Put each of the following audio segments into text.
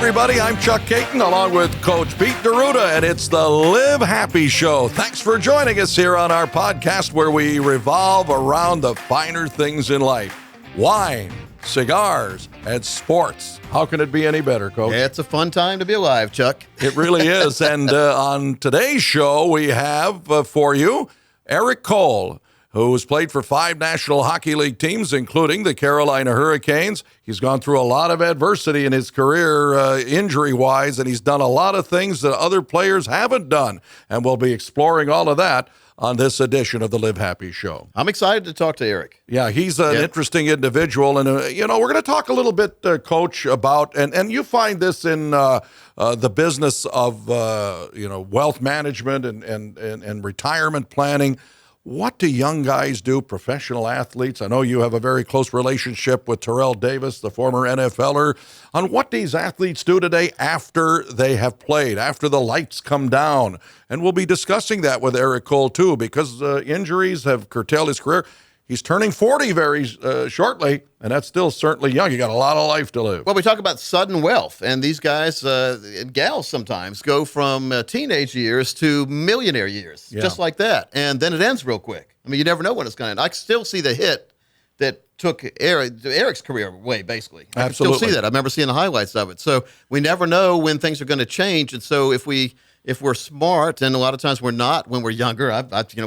everybody. I'm Chuck Caton along with Coach Pete D'Arruda, and it's the Live Happy Show. Thanks for joining us here on our podcast where we revolve around the finer things in life. Wine, cigars, and sports. How can it be any better, Coach? It's a fun time to be alive, Chuck. It really is. And on today's show, we have for you Erik Cole, who's played for 5 National Hockey League teams, including the Carolina Hurricanes. He's gone through a lot of adversity in his career, injury-wise, and he's done a lot of things that other players haven't done. And we'll be exploring all of that on this edition of the Live Happy Show. I'm excited to talk to Erik. Yeah, he's an interesting individual. And, we're going to talk a little bit, Coach, about, and you find this in the business of, wealth management and retirement planning. What do young guys do, professional athletes? I know you have a very close relationship with Terrell Davis, the former NFLer, on what these athletes do today after they have played, after the lights come down. And we'll be discussing that with Erik Cole, too, because injuries have curtailed his career. He's turning 40 very shortly, and that's still certainly young. You got a lot of life to live. Well, we talk about sudden wealth, and these guys, and gals sometimes, go from teenage years to millionaire years, just like that. And then it ends real quick. I mean, you never know when it's going to end. I still see the hit that took Erik's career away, basically. I can still see that. I remember seeing the highlights of it. So we never know when things are going to change, and so if we're smart, and a lot of times we're not when we're younger.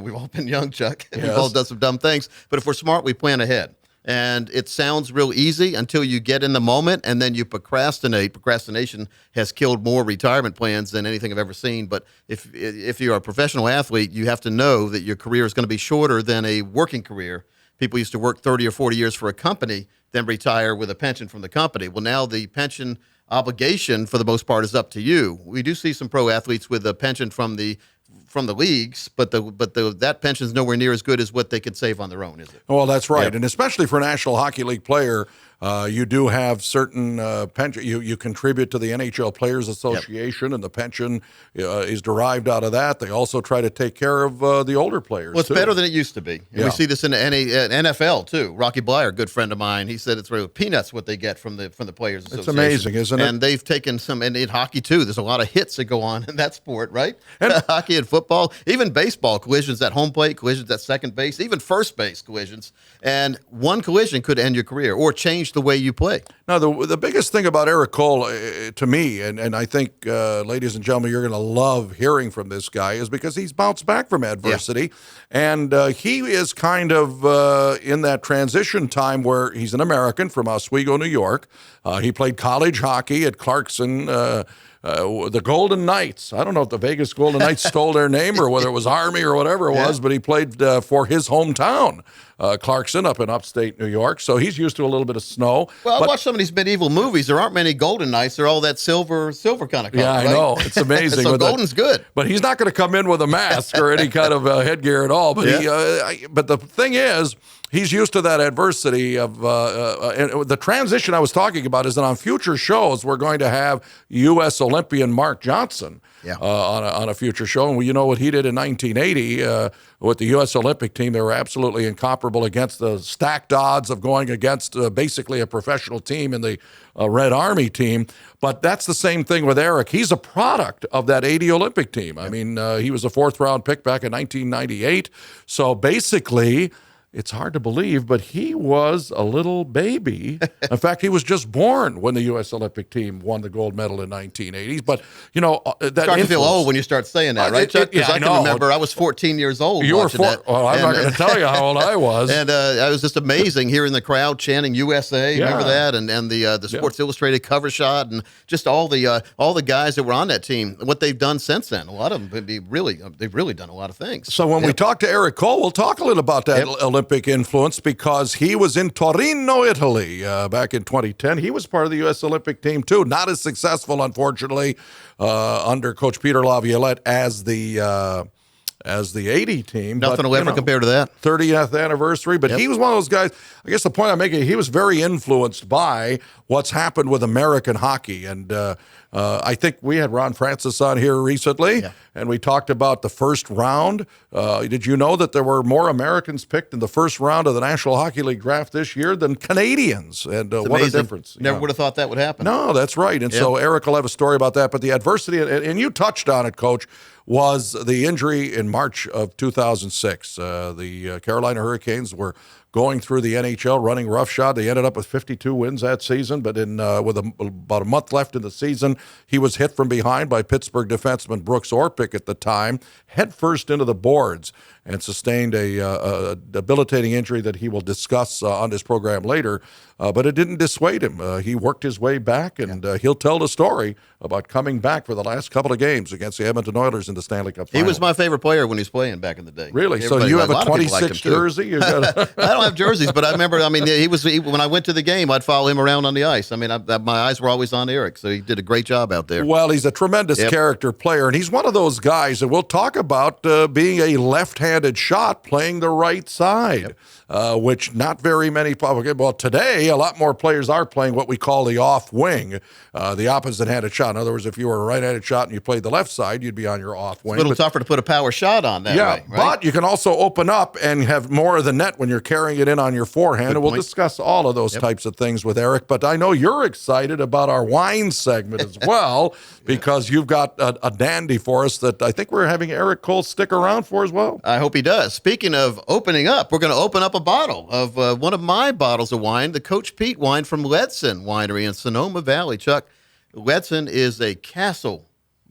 We've all been young, Chuck. Yes. We've all done some dumb things. But if we're smart, we plan ahead. And it sounds real easy until you get in the moment, and then you procrastinate. Procrastination has killed more retirement plans than anything I've ever seen. But if you're a professional athlete, you have to know that your career is going to be shorter than a working career. People used to work 30 or 40 years for a company, then retire with a pension from the company. Well, now the pension obligation for the most part is up to you. We do see some pro athletes with a pension from the leagues, but that pension is nowhere near as good as what they could save on their own, is it? Well, that's right. Yep. And especially for a National Hockey League player, you do have certain pension. You contribute to the NHL Players Association, and the pension is derived out of that. They also try to take care of the older players. Well, it's better than it used to be. And we see this in the NFL too. Rocky Blyer, a good friend of mine, he said it's really peanuts what they get from the Players Association. It's amazing, isn't it? And they've taken some, and in hockey too. There's a lot of hits that go on in that sport, right? And hockey and football, even baseball, collisions at home plate, collisions at second base, even first base collisions. And one collision could end your career or change the way you play. Now, the biggest thing about Erik Cole, to me, and I think, ladies and gentlemen, you're going to love hearing from this guy, is because he's bounced back from adversity. And he is kind of in that transition time where he's an American from Oswego, New York. He played college hockey at Clarkson, the Golden Knights. I don't know if the Vegas Golden Knights stole their name or whether it was Army or whatever it was, but he played for his hometown, Clarkson, up in upstate New York. So he's used to a little bit of snow. Well, I watched some of these medieval movies. There aren't many Golden Knights. They're all that silver kind of color. Yeah, I know. It's amazing. So Golden's good. But he's not going to come in with a mask or any kind of headgear at all. But but the thing is, he's used to that adversity of and the transition I was talking about is that on future shows, we're going to have U.S. Olympian Mark Johnson on a future show. And you know what he did in 1980 with the U.S. Olympic team. They were absolutely incomparable against the stacked odds of going against basically a professional team in the Red Army team. But that's the same thing with Erik. He's a product of that 80 Olympic team. I mean, he was a 4th-round pick back in 1998. So basically, it's hard to believe, but he was a little baby. In fact, he was just born when the U.S. Olympic team won the gold medal in 1980s. But, that start to feel old when you start saying that, right, Chuck? Because I can remember I was 14 years old. You were 4. Well, I'm not going to tell you how old I was. And I was just amazing hearing the crowd chanting USA. Remember that? And the Sports Illustrated cover shot, and just all the guys that were on that team. What they've done since then, a lot of them they've really done a lot of things. So when we talk to Erik Cole, we'll talk a little about that Olympic influence, because he was in Torino, Italy back in 2010. He was part of the U.S. Olympic team too. Not as successful, unfortunately, under Coach Peter Laviolette as the as the 80 team. Nothing will ever compare to that. 30th anniversary. But he was one of those guys, I guess the point I'm making, he was very influenced by what's happened with American hockey. And I think we had Ron Francis on here recently, and we talked about the first round. Did you know that there were more Americans picked in the first round of the National Hockey League draft this year than Canadians? And what a difference. Never would have thought that would happen. No, that's right. And so Erik will have a story about that. But the adversity, and you touched on it, Coach, was the injury in March of 2006. The Carolina Hurricanes were going through the NHL, running roughshod. They ended up with 52 wins that season, but with about a month left in the season, he was hit from behind by Pittsburgh defenseman Brooks Orpik at the time, head first into the boards, and sustained a debilitating injury that he will discuss on this program later. But it didn't dissuade him. He worked his way back, and he'll tell the story about coming back for the last couple of games against the Edmonton Oilers in the Stanley Cup final. He was my favorite player when he was playing back in the day. Really? So you have a 26 jersey? I don't have jerseys, but I remember, when I went to the game, I'd follow him around on the ice. My eyes were always on Erik, so he did a great job out there. Well, he's a tremendous character player, and he's one of those guys that we'll talk about being a left-handed shot playing the right side, which not very many well, today, a lot more players are playing what we call the off wing, the opposite-handed shot. In other words, if you were a right-handed shot and you played the left side, you'd be on your off wing. It's a little tougher to put a power shot on that way, right? But you can also open up and have more of the net when you're carrying it in on your forehand, and we'll discuss all of those types of things with Erik. But I know you're excited about our wine segment as well, because you've got a dandy for us that I think we're having Erik Cole stick around for as well. I hope he does. Speaking of opening up, we're going to open up a bottle of one of my bottles of wine, the Coach Pete wine from Ledson Winery in Sonoma Valley. Chuck, Ledson is a castle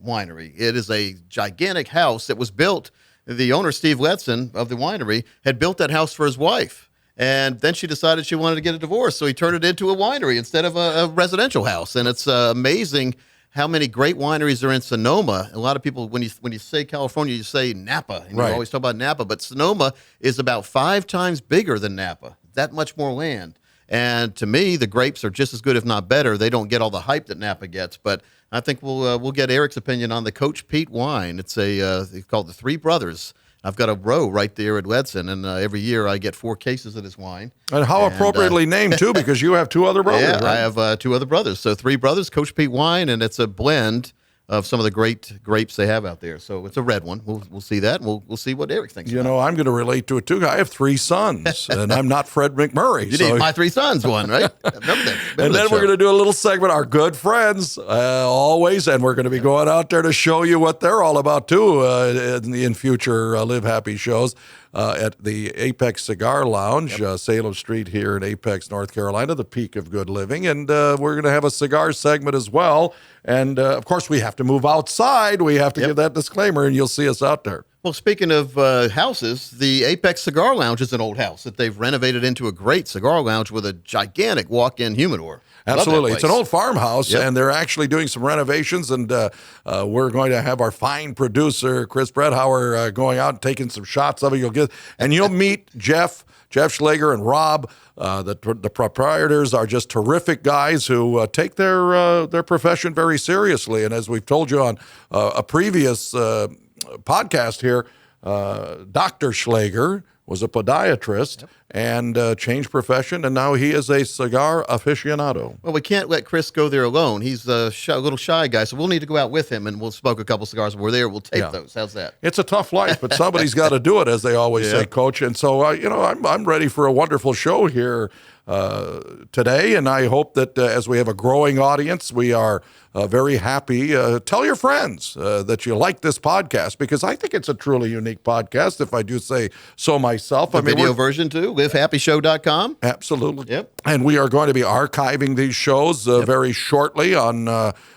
winery. It is a gigantic house that was built. The owner, Steve Ledson, of the winery, had built that house for his wife. And then she decided she wanted to get a divorce, so he turned it into a winery instead of a residential house. And it's amazing how many great wineries are in Sonoma. A lot of people, when you say California, you say Napa. And you always talk about Napa. But Sonoma is about 5 times bigger than Napa, that much more land. And to me, the grapes are just as good, if not better. They don't get all the hype that Napa gets. But I think we'll get Erik's opinion on the Coach Pete wine. It's it's called the Three Brothers. I've got a row right there at Ledson, and every year I get 4 cases of this wine. And how appropriately named, too, because you have 2 other brothers, yeah, right? I have 2 other brothers. So 3 brothers, Coach Pete wine, and it's a blend of some of the great grapes they have out there. So it's a red one. We'll see that, and we'll see what Erik thinks. I'm going to relate to it, too. I have 3 sons, and I'm not Fred McMurray. You need My 3 Sons one, right? Remember that. And then we're going to do a little segment, our good friends, always, and we're going to be going out there to show you what they're all about, too, in future Live Happy shows. At the Apex Cigar Lounge, Salem Street here in Apex, North Carolina, the peak of good living. And we're going to have a cigar segment as well. And, of course, we have to move outside. We have to give that disclaimer, and you'll see us out there. Well, speaking of houses, the Apex Cigar Lounge is an old house that they've renovated into a great cigar lounge with a gigantic walk-in humidor. Absolutely. It's an old farmhouse, and they're actually doing some renovations, and we're going to have our fine producer, Chris Bredhauer, going out and taking some shots of it. You'll meet Jeff Schlager and Rob. The proprietors are just terrific guys who take their profession very seriously. And as we've told you on a previous podcast here, Dr. Schlager was a podiatrist and changed profession, and now he is a cigar aficionado. Well, we can't let Chris go there alone. He's a little shy guy, so we'll need to go out with him, and we'll smoke a couple cigars. When we're there, we'll tape those. How's that? It's a tough life, but somebody's got to do it, as they always say, Coach. And so, I'm ready for a wonderful show here today, and I hope that as we have a growing audience, we are very happy. Tell your friends that you like this podcast, because I think it's a truly unique podcast, if I do say so myself. The video version, too, livehappyshow.com. Absolutely. Yep. And we are going to be archiving these shows very shortly on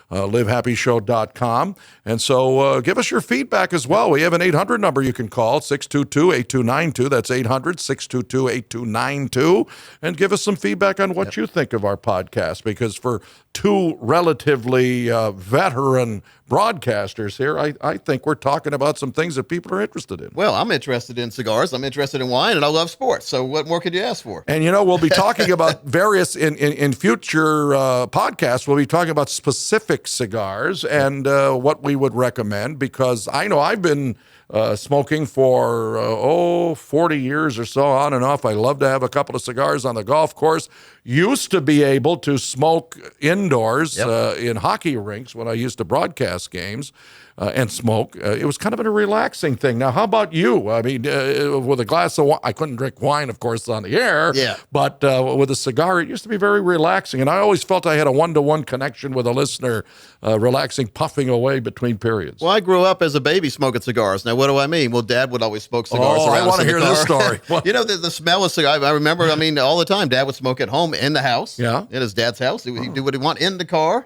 livehappyshow.com. And so give us your feedback as well. We have an 800 number you can call, 622-8292. That's 800-622-8292. And give us some feedback on what you think of our podcast, because for 2 relatively veteran broadcasters here, I think we're talking about some things that people are interested in. Well, I'm interested in cigars, I'm interested in wine, and I love sports. So what more could you ask for? And, we'll be talking about various, in future podcasts, we'll be talking about specific cigars and what we would recommend, because I know I've been smoking for 40 years or so, on and off. I love to have a couple of cigars on the golf course. Used to be able to smoke indoors in hockey rinks when I used to broadcast games and smoke. It was kind of a relaxing thing. Now, how about you? I mean, with a glass of wine, I couldn't drink wine, of course, on the air, but with a cigar, it used to be very relaxing. And I always felt I had a one-to-one connection with a listener, relaxing, puffing away between periods. Well, I grew up as a baby smoking cigars. Now, what do I mean? Well, Dad would always smoke cigars around I want to hear this story. You know, the smell of cigars. I remember, all the time, Dad would smoke at home in the house. Yeah. In his dad's house. He'd do what he want in the car.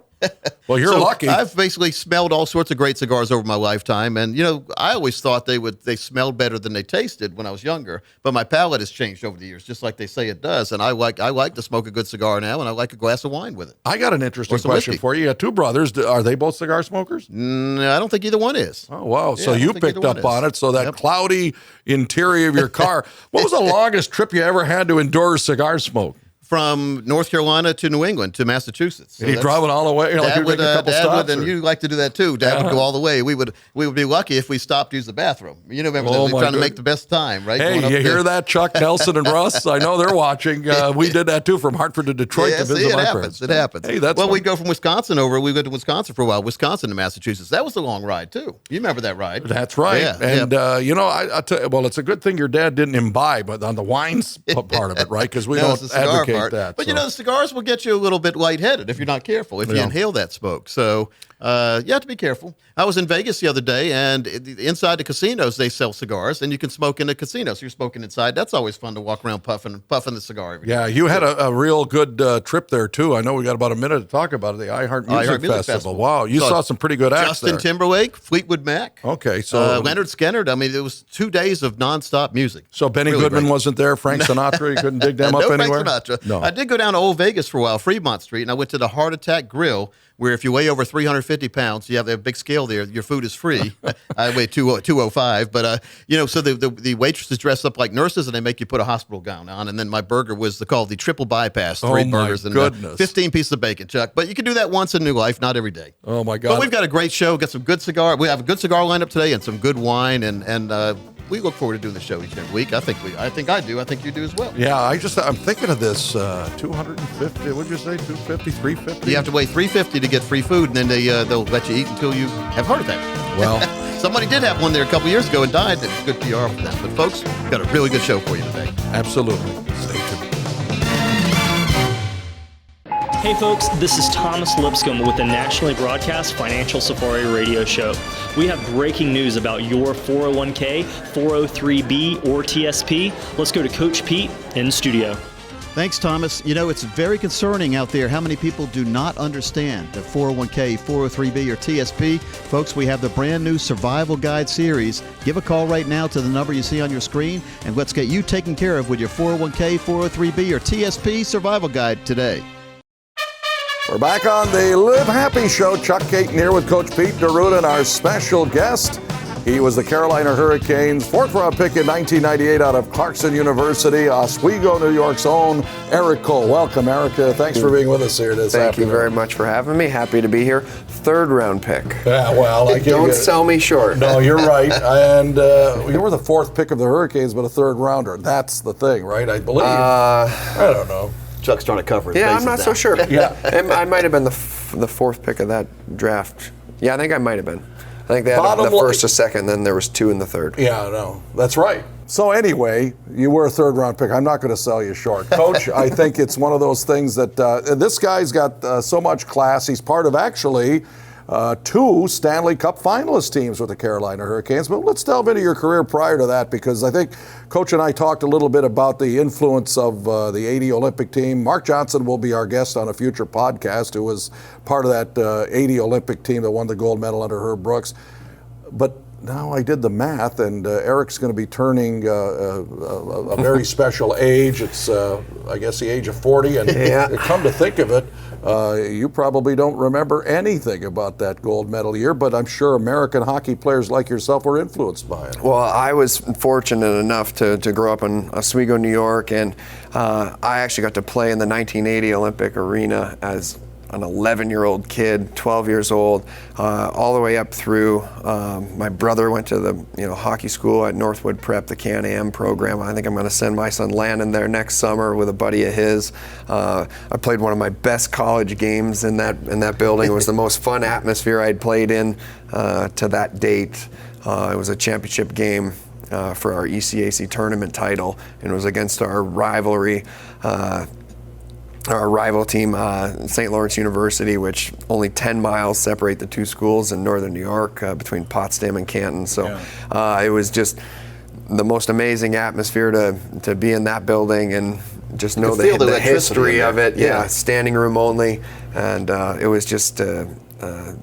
Well, you're lucky. I've basically smelled all sorts of great cigars over my lifetime, and I always thought they smelled better than they tasted when I was younger. But my palate has changed over the years, just like they say it does. And I like to smoke a good cigar now, and I like a glass of wine with it. I got an interesting question for you. You got two brothers. Are they both cigar smokers? I don't think either one is. Oh wow! So you picked up on it. So that cloudy interior of your car. What was the longest trip you ever had to endure cigar smoke? From North Carolina to New England to Massachusetts. So driving all the way? Dad would, and you like to do that too. Dad would go all the way. We would be lucky if we stopped to use the bathroom. Remember trying to make the best time, right? Hey, you hear that, Chuck, Nelson, and Russ? I know they're watching. We did that too, from Hartford to Detroit to visit my parents. It happens. Hey, that's we'd go from Wisconsin over. We went to Wisconsin for a while. Wisconsin to Massachusetts. That was a long ride too. You remember that ride? That's right. Yeah, and I tell you, well, it's a good thing your dad didn't imbibe on the wines part of it, right? Because we don't advocate that. But the cigars will get you a little bit lightheaded if you're not careful, if you inhale that smoke. So you have to be careful. I was in Vegas the other day, and inside the casinos, they sell cigars, and you can smoke in the casino. So you're smoking inside. That's always fun to walk around puffing the cigar. You had a real good trip there, too. I know we got about a minute to talk about it, the iHeart Music Festival. Wow, you saw some pretty good acts Justin Timberlake, Fleetwood Mac. Okay, so Leonard Skinner. I mean, it was 2 days of nonstop music. So Benny Goodman wasn't there? Frank Sinatra? You couldn't dig them up anywhere? Frank Sinatra. No. I did go down to Old Vegas for a while, Fremont Street, and I went to the Heart Attack Grill, where if you weigh over 350 pounds, you have a big scale there, your food is free. I weigh 205, but, so the waitresses dress up like nurses, and they make you put a hospital gown on, and then my burger was called the triple bypass, 3 burgers and 15 pieces of bacon, Chuck. But you can do that once in your life, not every day. Oh, my God. But we've got a great show, got some good cigar. We have a good cigar lineup today and some good wine, and we look forward to doing the show each and every week. I think I do. I think you do as well. Yeah, I'm thinking of this 250. What'd you say? 250, 350? You have to weigh 350 to get free food, and then they'll let you eat until you have heart attack. Well, somebody did have one there a couple years ago and died. It's good PR for them. But folks, we've got a really good show for you today. Absolutely. Stay tuned. Hey folks, this is Thomas Lipscomb with the nationally broadcast Financial Safari radio show. We have breaking news about your 401k, 403b, or TSP. Let's go to Coach Pete in studio. Thanks, Thomas. It's very concerning out there how many people do not understand the 401k, 403b, or TSP. Folks, we have the brand new Survival Guide series. Give a call right now to the number you see on your screen, and let's get you taken care of with your 401k, 403b, or TSP Survival Guide today. We're back on the Live Happy Show. Chuck Caton here with Coach Pete DeRuda and our special guest. He was the Carolina Hurricanes' 4th-round pick in 1998 out of Clarkson University, Oswego, New York's own Erik Cole. Welcome, Erik. Thanks for being with us here this afternoon. Thank you very much for having me. Happy to be here. 3rd-round pick. Yeah, well, don't sell me short. No, you're right. And you were the 4th pick of the Hurricanes, but a 3rd-rounder. That's the thing, right? I believe. I don't know. Chuck's trying to cover his Yeah, I'm not so sure. Yeah. I might have been the 4th pick of that draft. Yeah, I think I might have been. I think they had the 1st, a 2nd, then there was 2 in the 3rd. Yeah, no, that's right. So anyway, you were a 3rd-round pick. I'm not going to sell you short. Coach, I think it's one of those things that this guy's got so much class. He's part of actually 2 Stanley Cup finalist teams with the Carolina Hurricanes. But let's delve into your career prior to that, because I think Coach and I talked a little bit about the influence of the 80 Olympic team. Mark Johnson will be our guest on a future podcast, who was part of that 80 Olympic team that won the gold medal under Herb Brooks. But now I did the math, and Erik's going to be turning a very special age. It's, I guess, the age of 40. And come to think of it, you probably don't remember anything about that gold medal year, but I'm sure American hockey players like yourself were influenced by it. Well, I was fortunate enough to grow up in Oswego, New York, and I actually got to play in the 1980 Olympic arena as an 11-year-old kid, 12 years old, all the way up through. My brother went to the hockey school at Northwood Prep, the Can-Am program. I think I'm going to send my son Landon there next summer with a buddy of his. I played one of my best college games in that building. It was the most fun atmosphere I'd played in to that date. It was a championship game for our ECAC tournament title, and it was against our rivalry. Our rival team, St. Lawrence University, which only 10 miles separate the two schools in northern New York between Potsdam and Canton. So it was just the most amazing atmosphere to be in that building and just know the history of it. Yeah, standing room only. And it was just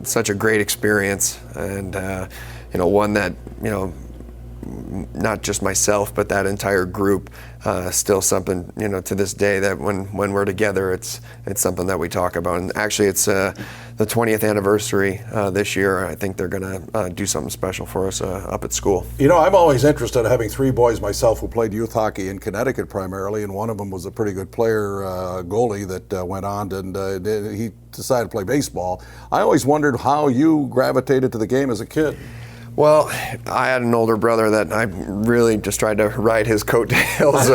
such a great experience. And, one that, not just myself, but that entire group, still something, to this day that when we're together, it's something that we talk about. And actually, it's the 20th anniversary this year. I think they're going to do something special for us up at school. I'm always interested in having three boys myself who played youth hockey in Connecticut primarily, and one of them was a pretty good player, goalie, that went on and he decided to play baseball. I always wondered how you gravitated to the game as a kid. Well, I had an older brother that I really just tried to ride his coattails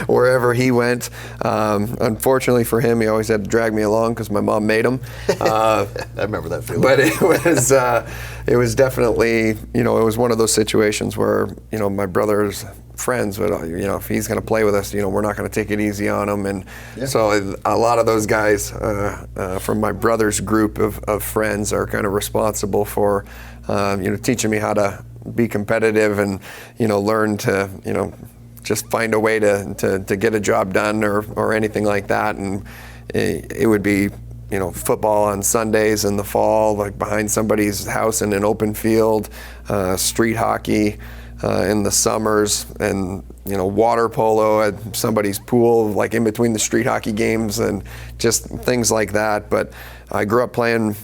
wherever he went. Unfortunately for him, he always had to drag me along because my mom made him. I remember that feeling. But it was definitely, it was one of those situations where, my brother's friends would, if he's going to play with us, we're not going to take it easy on him. And so a lot of those guys from my brother's group of friends are kind of responsible for teaching me how to be competitive and, learn to, just find a way to get a job done or anything like that. And it would be, football on Sundays in the fall, like behind somebody's house in an open field, street hockey in the summers, and, water polo at somebody's pool, like in between the street hockey games and just things like that. But I grew up playing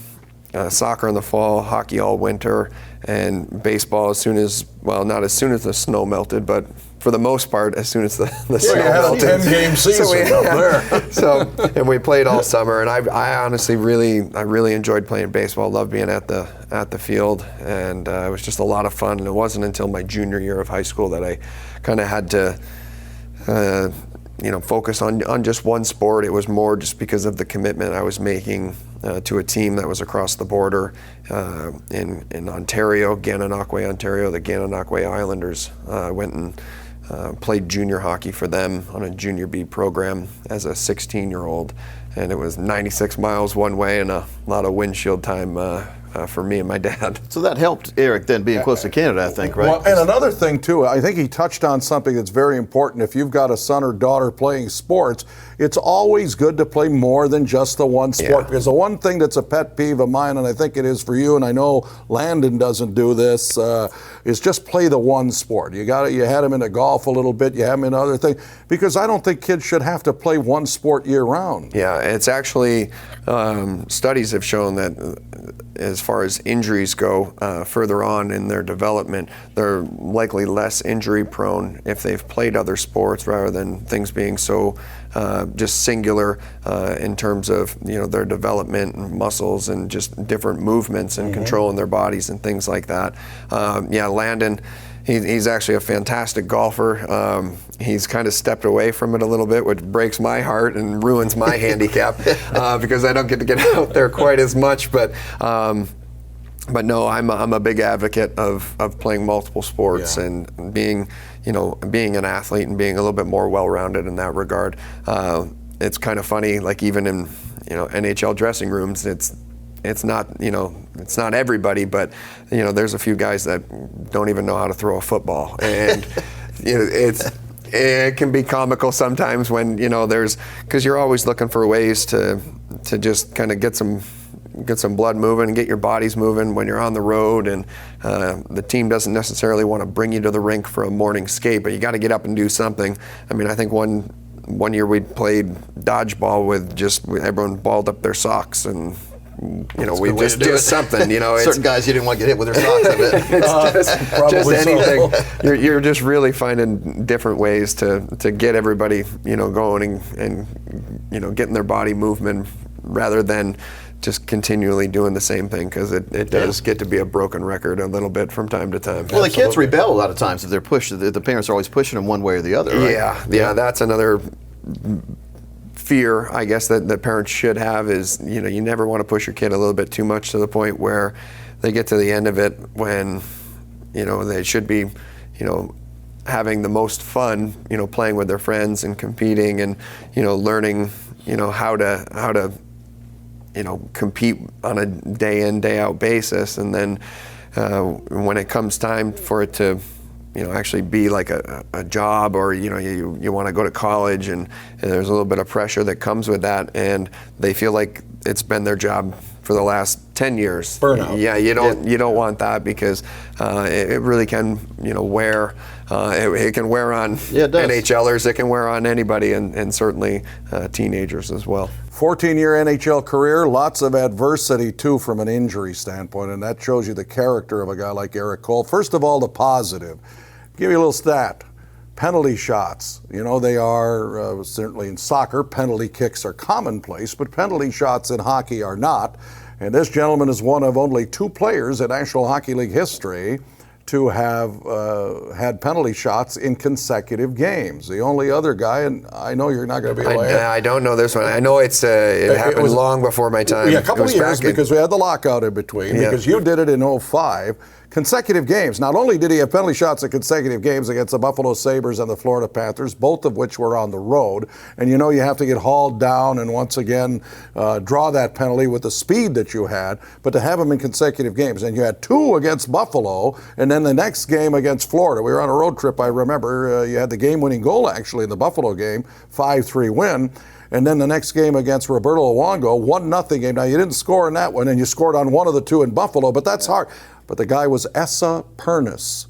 soccer in the fall, hockey all winter, and baseball not as soon as the snow melted, but for the most part, as soon as the snow melted. 10-game season up there. And we played all summer, and I honestly really enjoyed playing baseball. Loved being at the field, and it was just a lot of fun. And it wasn't until my junior year of high school that I kind of had to focus on just one sport. It was more just because of the commitment I was making to a team that was across the border in Ontario, Gananoque, Ontario. The Gananoque Islanders went and played junior hockey for them on a junior B program as a 16-year-old. And it was 96 miles one way and a lot of windshield time for me and my dad. So that helped Eric then being close to Canada, I think, right? Well, and another thing, too, I think he touched on something that's very important. If you've got a son or daughter playing sports, it's always good to play more than just the one sport. Because the one thing that's a pet peeve of mine, and I think it is for you, and I know Landon doesn't do this, is just play the one sport. You had him into golf a little bit, you have him in other things, because I don't think kids should have to play one sport year round. Yeah, it's actually, studies have shown that as far as injuries go, further on in their development, they're likely less injury prone if they've played other sports rather than things being so just singular in terms of their development and muscles and just different movements and controlling their bodies and things like that. Landon, he's actually a fantastic golfer. He's kind of stepped away from it a little bit, which breaks my heart and ruins my handicap because I don't get to get out there quite as much. But no, I'm a big advocate of playing multiple sports and being an athlete and being a little bit more well-rounded in that regard. It's kind of funny, like even in NHL dressing rooms, it's not everybody, but there's a few guys that don't even know how to throw a football, and it can be comical sometimes when because you're always looking for ways to just kind of get some blood moving and get your bodies moving when you're on the road, and the team doesn't necessarily want to bring you to the rink for a morning skate, but you got to get up and do something. I mean, I think one year we played dodgeball with everyone balled up their socks, and we just do something. Certain guys you didn't want to get hit with their socks. I bet. It's just anything. So. You're just really finding different ways to get everybody going and getting their body movement rather than just continually doing the same thing, because it does get to be a broken record a little bit from time to time. Well, the kids rebel a lot of times if they're pushed. The parents are always pushing them one way or the other, right? Yeah, that's another fear, I guess, that parents should have is, you never want to push your kid a little bit too much to the point where they get to the end of it when, they should be, having the most fun, playing with their friends and competing and, learning, how to compete on a day in, day out basis. And then when it comes time for it to, actually be like a job, or, you want to go to college, and there's a little bit of pressure that comes with that, and they feel like it's been their job for the last 10 years. Burnout. Yeah, you don't want that, because it really can, wear. It can wear on NHLers. It can wear on anybody, and certainly teenagers as well. 14-year NHL career, lots of adversity too from an injury standpoint, and that shows you the character of a guy like Erik Cole. First of all, the positive. Give you a little stat. Penalty shots. They are, certainly in soccer, penalty kicks are commonplace, but penalty shots in hockey are not. And this gentleman is one of only 2 players in National Hockey League history to have had penalty shots in consecutive games. The only other guy, and I know you're not going to be able to... I don't know this one. I know it happened long before my time. Yeah, a couple of years, because we had the lockout in between, because you did it in 2005. Consecutive games. Not only did he have penalty shots in consecutive games against the Buffalo Sabres and the Florida Panthers, both of which were on the road, and you have to get hauled down and once again draw that penalty with the speed that you had, but to have them in consecutive games. And you had 2 against Buffalo, and then the next game against Florida. We were on a road trip, I remember. You had the game-winning goal, actually, in the Buffalo game, 5-3 win. And then the next game against Roberto Luongo, 1-0 game. Now, you didn't score in that one, and you scored on one of the 2 in Buffalo, but that's hard. But the guy was Esa Pernis,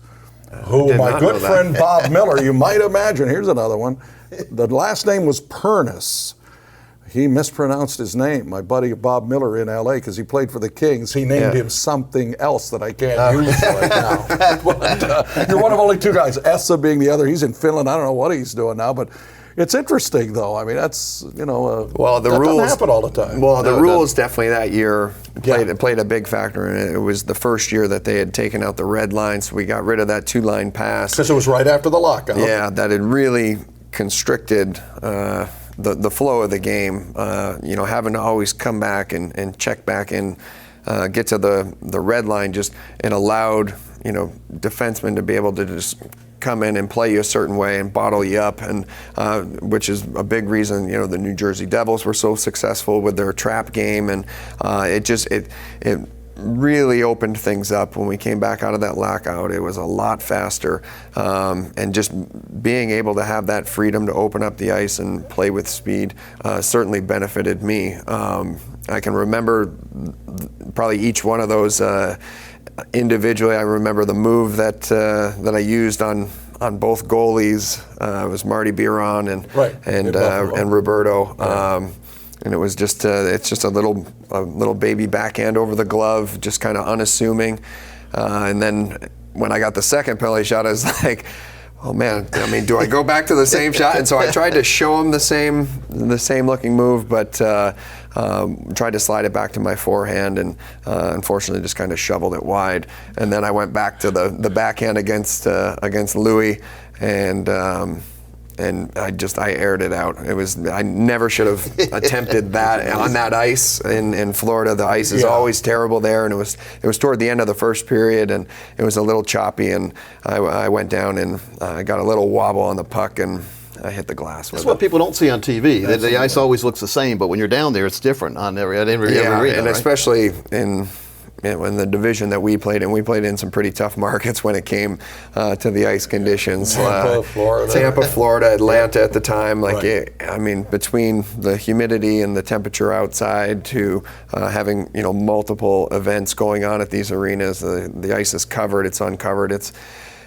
who my good friend Bob Miller, you might imagine, here's another one. The last name was Pernis. He mispronounced his name. My buddy Bob Miller in L.A., because he played for the Kings, he named him something else that I can't use right now. But, you're one of only 2 guys, Esa being the other. He's in Finland. I don't know what he's doing now, but it's interesting, though. I mean, that's, the rules doesn't happen all the time. Well, the rules definitely that year played a big factor in it. It was the first year that they had taken out the red line, so we got rid of that 2-line pass. Because it was right after the lockout. Yeah, that had really constricted the flow of the game. Having to always come back and check back and get to the red line, it allowed defensemen to be able to just come in and play you a certain way and bottle you up, and which is a big reason the New Jersey Devils were so successful with their trap game, and it really opened things up when we came back out of that lockout. It was a lot faster, and just being able to have that freedom to open up the ice and play with speed certainly benefited me. I can remember probably each one of those individually. I remember the move that I used on both goalies. It was Marty Biron and Roberto, and it was just it's just a little baby backhand over the glove, just kind of unassuming. And then when I got the second penalty shot, I was like, oh man, I mean, do I go back to the same shot? And so I tried to show him the same looking move, but tried to slide it back to my forehand, and unfortunately just kind of shoveled it wide. And then I went back to the backhand against Louis, and I aired it out. I never should have attempted that on that ice in Florida. The ice is always terrible there, and it was toward the end of the first period, and it was a little choppy, and I went down and I got a little wobble on the puck, and I hit the glass. That's what people don't see on TV. The ice always looks the same, but when you're down there, it's different on every arena. And especially in the division that we played in. We played in some pretty tough markets when it came to the ice conditions. Tampa, Florida, Atlanta at the time. Between the humidity and the temperature outside to having multiple events going on at these arenas, the ice is covered, it's uncovered.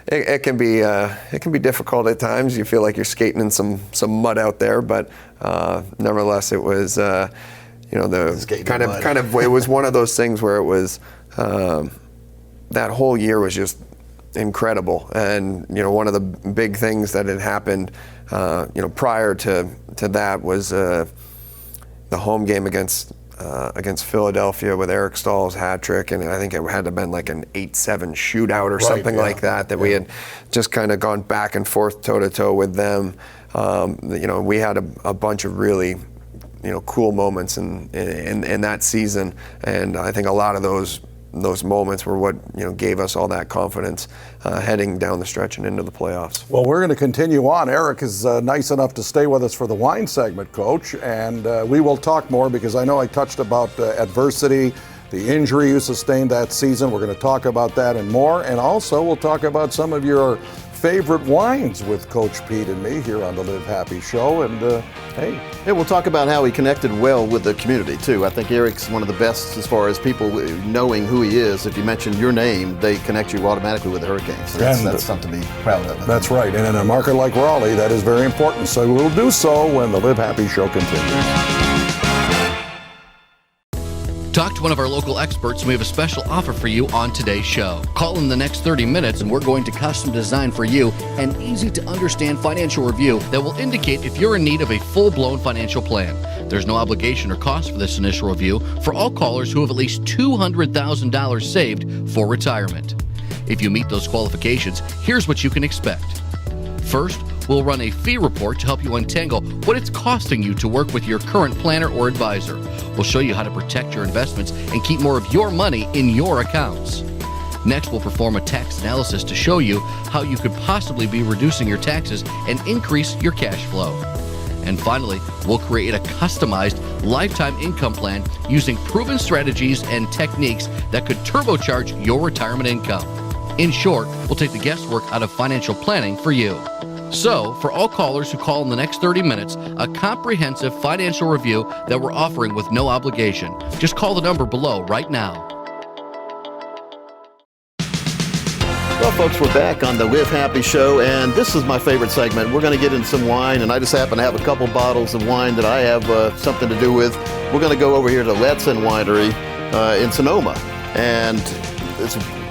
It can be difficult at times. You feel like you're skating in some mud out there, but nevertheless, it was. It was one of those things where it was that whole year was just incredible, and one of the big things that had happened prior to that was the home game against Philadelphia with Eric Stahl's hat trick, and I think it had to have been like an 8-7 shootout or something like that we had just kind of gone back and forth toe-to-toe with them. We had a bunch of really cool moments in that season, and I think a lot of those moments were what gave us all that confidence heading down the stretch and into the playoffs. Well, we're going to continue on. Eric is nice enough to stay with us for the wine segment, Coach, and we will talk more because I know I touched about adversity, the injury you sustained that season. We're going to talk about that and more, and also we'll talk about some of your favorite wines with Coach Pete and me here on the Live Happy Show. And hey, we'll talk about how he connected well with the community too. I think Eric's one of the best as far as people knowing who he is. If you mention your name, they connect you automatically with the Hurricanes. So that's something to be proud of. That's right. And in a market like Raleigh, that is very important. So we'll do so when the Live Happy Show continues. Talk to one of our local experts, and we have a special offer for you on today's show. Call in the next 30 minutes, and we're going to custom design for you an easy-to-understand financial review that will indicate if you're in need of a full-blown financial plan. There's no obligation or cost for this initial review for all callers who have at least $200,000 saved for retirement. If you meet those qualifications, here's what you can expect. First, we'll run a fee report to help you untangle what it's costing you to work with your current planner or advisor. We'll show you how to protect your investments and keep more of your money in your accounts. Next, we'll perform a tax analysis to show you how you could possibly be reducing your taxes and increase your cash flow. And finally, we'll create a customized lifetime income plan using proven strategies and techniques that could turbocharge your retirement income. In short, we'll take the guesswork out of financial planning for you. So, for all callers who call in the next 30 minutes, a comprehensive financial review that we're offering with no obligation. Just call the number below right now. Well, folks, we're back on the Live Happy Show, and this is my favorite segment. We're going to get into some wine, and I just happen to have a couple bottles of wine that I have something to do with. We're going to go over here to Letson Winery in Sonoma, and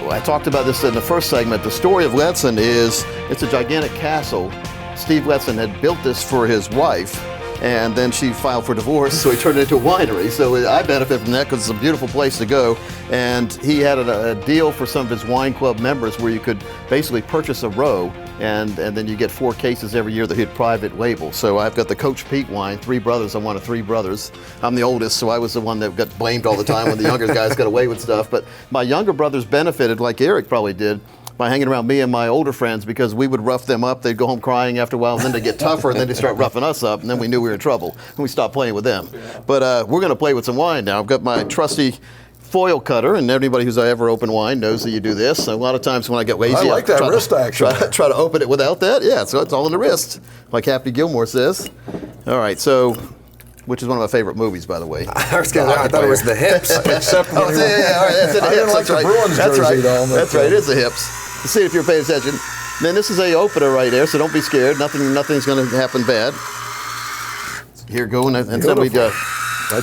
I talked about this in the first segment. The story of Letson is it's a gigantic castle. Steve Letson had built this for his wife, and then she filed for divorce, so he turned it into a winery. So I benefit from that because it's a beautiful place to go. And he had a deal for some of his wine club members where you could basically purchase a row, and then you get 4 cases every year that he'd private label. So I've got the Coach Pete wine, 3 brothers. I'm one of 3 brothers. I'm the oldest, so I was the one that got blamed all the time when the younger guys got away with stuff. But my younger brothers benefited, like Erik probably did, by hanging around me and my older friends, because we would rough them up. They'd go home crying after a while, and then they'd get tougher, and then they'd start roughing us up, and then we knew we were in trouble, and we stopped playing with them. But we're going to play with some wine now. I've got my trusty foil cutter, and everybody who's ever opened wine knows that you do this. A lot of times when I get lazy, I like that wrist action. Try to open it without that. Yeah, so it's all in the wrist, like Happy Gilmore says. All right, so, which is one of my favorite movies, by the way. I thought it was the hips. Except when all right, that's the hips. I didn't like the Bruins jersey, though. That's right, it is the hips. Let's see if you're paying attention. Man, this is a opener right there, so don't be scared. Nothing's going to happen bad. Here, go, and then we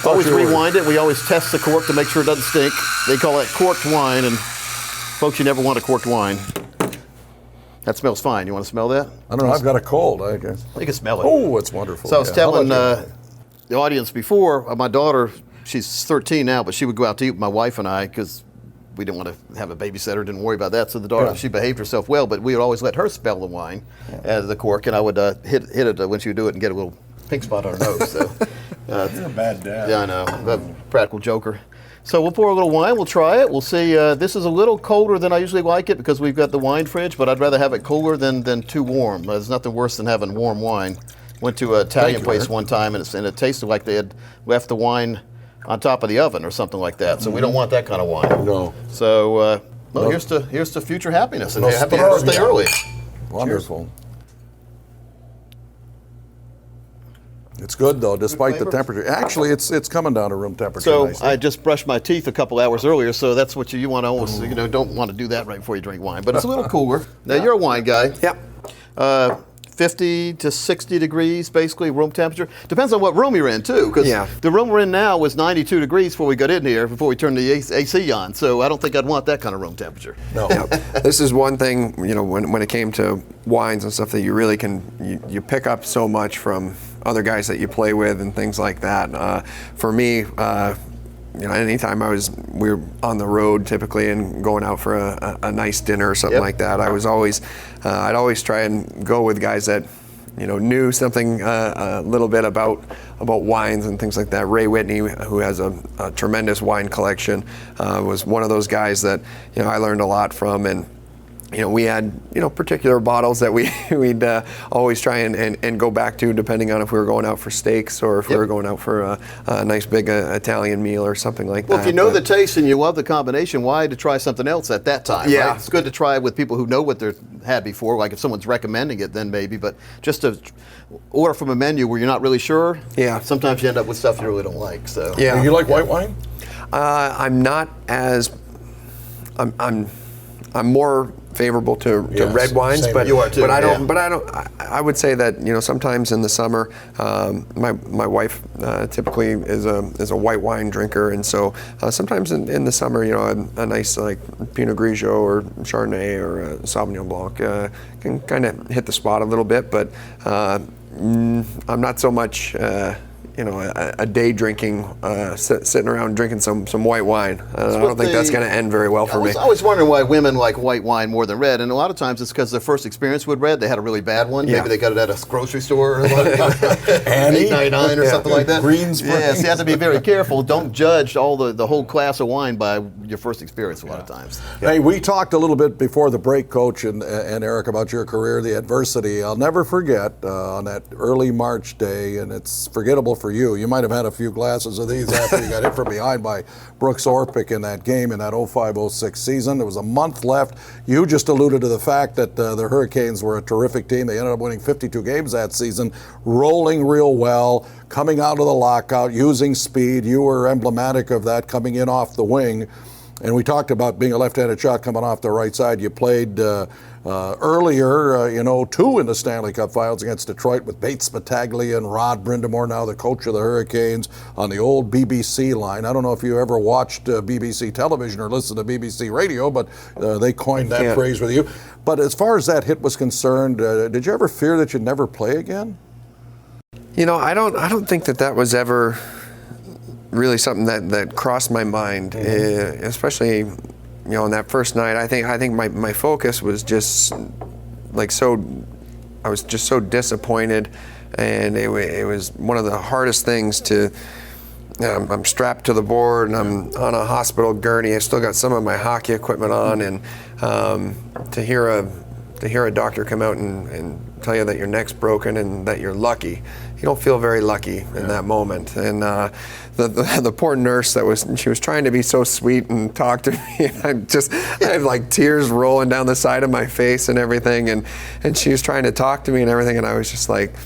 always rewind it. We always test the cork to make sure it doesn't stink. They call that corked wine, and folks, you never want a corked wine. That smells fine. You want to smell that? I don't know. I've got a cold, I guess. You can smell it. Oh, it's wonderful. So I was telling the audience before, my daughter, she's 13 now, but she would go out to eat with my wife and I because we didn't want to have a babysitter, didn't worry about that. So the daughter, she behaved herself well, but we would always let her smell the wine as the cork, and I would hit it when she would do it and get a little pink spot on her nose. So, you're a bad dad. Yeah, I know. A practical joker. So we'll pour a little wine. We'll try it. We'll see. This is a little colder than I usually like it because we've got the wine fridge, but I'd rather have it cooler than too warm. There's nothing worse than having warm wine. Went to an Italian place one time, and it tasted like they had left the wine on top of the oven or something like that. So we don't want that kind of wine. No. So here's to future happiness, and happy birthday early. Wonderful. It's good though, despite the temperature. Actually, it's coming down to room temperature. So nicely. I just brushed my teeth a couple hours earlier, so that's what you want to almost don't want to do that right before you drink wine. But it's a little cooler. Now you're a wine guy. Yep. 50 to 60 degrees, basically, room temperature. Depends on what room you're in, too, because the room we're in now was 92 degrees before we got in here, before we turned the AC on. So I don't think I'd want that kind of room temperature. No. This is one thing, when it came to wines and stuff that you really can, you pick up so much from other guys that you play with and things like that. For me, anytime we were on the road typically and going out for a nice dinner or something like that, I'd always try and go with guys that knew something a little bit about wines and things like that. Ray Whitney, who has a tremendous wine collection, was one of those guys that I learned a lot from. And we had particular bottles that we'd always try and go back to, depending on if we were going out for steaks or if we were going out for a nice big Italian meal or something like that. Well, if you know the taste and you love the combination, why to try something else at that time? Yeah, right? It's good to try with people who know what they've had before. Like if someone's recommending it, then maybe. But just to order from a menu where you're not really sure. Yeah. Sometimes you end up with stuff you really don't like. So. Yeah. Do you like white wine? I'm not as. I'm more favorable to red wines, but you are too, but I don't. But I would say that sometimes in the summer, my wife typically is a white wine drinker, and so sometimes in the summer, a nice like Pinot Grigio or Chardonnay or Sauvignon Blanc can kind of hit the spot a little bit, but I'm not so much. A day drinking, sitting around drinking some white wine. I don't think that's going to end very well for me. I was wondering why women like white wine more than red, and a lot of times it's because their first experience with red, they had a really bad one. Yeah. Maybe they got it at a grocery store or $8.99 or something like that. Green Springs. Yes, you have to be very careful. Don't judge the whole class of wine by your first experience a lot of times. Hey, we talked a little bit before the break, Coach and Erik, about your career, the adversity. I'll never forget on that early March day, and it's forgettable for you. You might have had a few glasses of these after you got hit from behind by Brooks Orpik in that game in that 05-06 season. There was a month left. You just alluded to the fact that the Hurricanes were a terrific team. They ended up winning 52 games that season, rolling real well, coming out of the lockout, using speed. You were emblematic of that, coming in off the wing. And we talked about being a left-handed shot coming off the right side. You played earlier, 2 in the Stanley Cup finals against Detroit with Bates Battaglia and Rod Brindamore, now the coach of the Hurricanes, on the old BBC line. I don't know if you ever watched BBC television or listened to BBC radio, but they coined that phrase with you. But as far as that hit was concerned, did you ever fear that you'd never play again? I don't think that was ever really something that crossed my mind, especially on that first night. I think my focus was just I was just so disappointed, and it was one of the hardest things to. I'm strapped to the board and I'm on a hospital gurney. I still got some of my hockey equipment on, and to hear a doctor come out and tell you that your neck's broken and that you're lucky. You don't feel very lucky in that moment. And the poor nurse she was trying to be so sweet and talk to me. And I have like tears rolling down the side of my face and everything. And she was trying to talk to me and everything. And I was just like,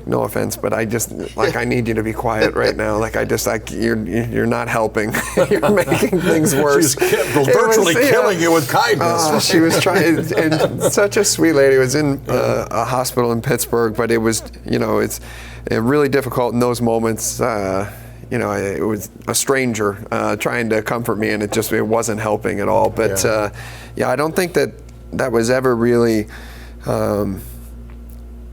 no offense, but I need you to be quiet right now. You're not helping. You're making things worse. She's virtually killing you with kindness. She was trying, and such a sweet lady. It was in a hospital in Pittsburgh, but it was, it's really difficult in those moments. It was a stranger trying to comfort me, and it wasn't helping at all. But I don't think that was ever really.